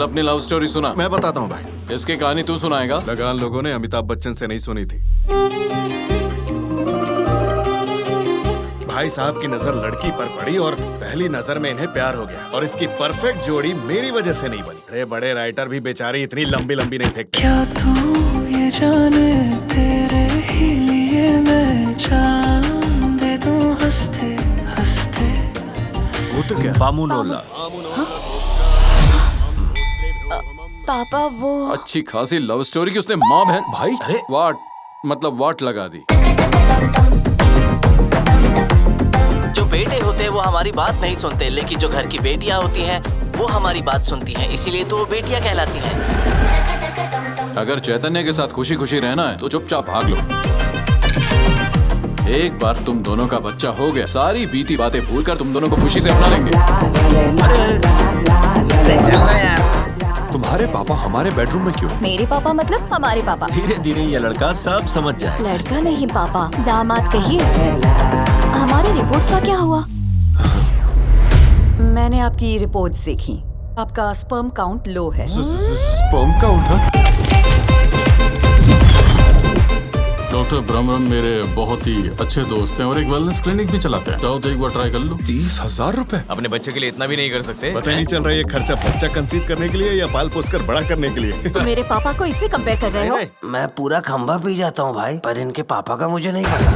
अपनी love story सुना। मैं बताता हूँ भाई। इसकी कहानी तू सुनाएगा? लगान लोगों ने अमिताभ बच्चन से नहीं सुनी थी। भाई साहब की नजर लड़की पर पड़ी और पहली नजर में इन्हें प्यार हो गया और इसकी परफेक्ट जोड़ी मेरी वजह से नहीं बनी। बड़े बड़े राइटर भी बेचारे इतनी लंबी लंबी नहीं फेंकते। क्या तू ये जाने तेरे ही लिए मैं जान दे दूं हंसते हंसते। वो तो क्या बामुनोला। पापा वो अच्छी खासी लव स्टोरी की उसने माँ बहन भाई अरे वाट मतलब वाट लगा दी। जो बेटे होते हैं वो हमारी बात नहीं सुनते, लेकिन जो घर की बेटियां होती हैं वो हमारी बात सुनती हैं, इसीलिए तो वो बेटियां कहलाती हैं। अगर चैतन्य के साथ खुशी खुशी रहना है तो चुपचाप भाग लो। एक बार तुम दोनों का बच्चा हो गया, सारी बीती बातें भूलकर तुम दोनों को खुशी से अपना लेंगे। तुम्हारे पापा हमारे बेडरूम में क्यों? मेरे पापा मतलब हमारे पापा। धीरे धीरे ये लड़का सब समझ जाए। लड़का नहीं पापा, दामाद कहिए। हमारी रिपोर्ट्स का क्या हुआ? मैंने आपकी रिपोर्ट्स देखी। आपका स्पर्म काउंट लो है। Sperm count? डॉक्टर ब्रह्मरम मेरे बहुत ही अच्छे दोस्त हैं और एक वेलनेस क्लिनिक भी चलाते हैं। चाहो तो एक बार ट्राई कर लो। 30,000 रुपए? अपने बच्चे के लिए इतना भी नहीं कर सकते? पता ही नहीं चल रहा है ये खर्चा बच्चा कंसीव करने के लिए या पाल पोस कर बड़ा करने के लिए। तो मेरे पापा को इससे कंपेयर कर रहे हो? मैं पूरा खंबा पी जाता हूँ भाई, पर इनके पापा का मुझे नहीं पता।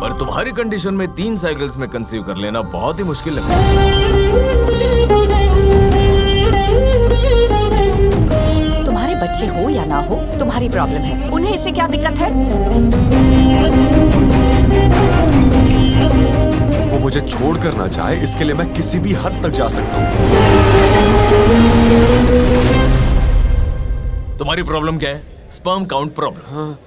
और तुम्हारी कंडीशन में 3 साइकिल्स में कंसीव कर लेना बहुत ही मुश्किल लगता है। तुम्हारे बच्चे हो या ना हो तुम्हारी प्रॉब्लम है, उन्हें इससे क्या दिक्कत है? वो मुझे छोड़ कर ना चाहे, इसके लिए मैं किसी भी हद तक जा सकता हूँ। तुम्हारी प्रॉब्लम क्या है? Sperm count problem. हाँ।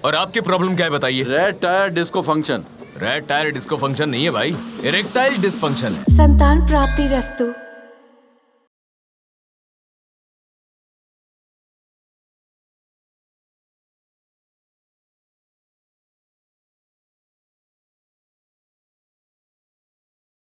और आपकी प्रॉब्लम क्या है बताइए? Red tyre disco function. Red tyre disco function नहीं है भाई, इरेक्टाइल डिसफंक्शन है। संतान प्राप्ति रस्तु।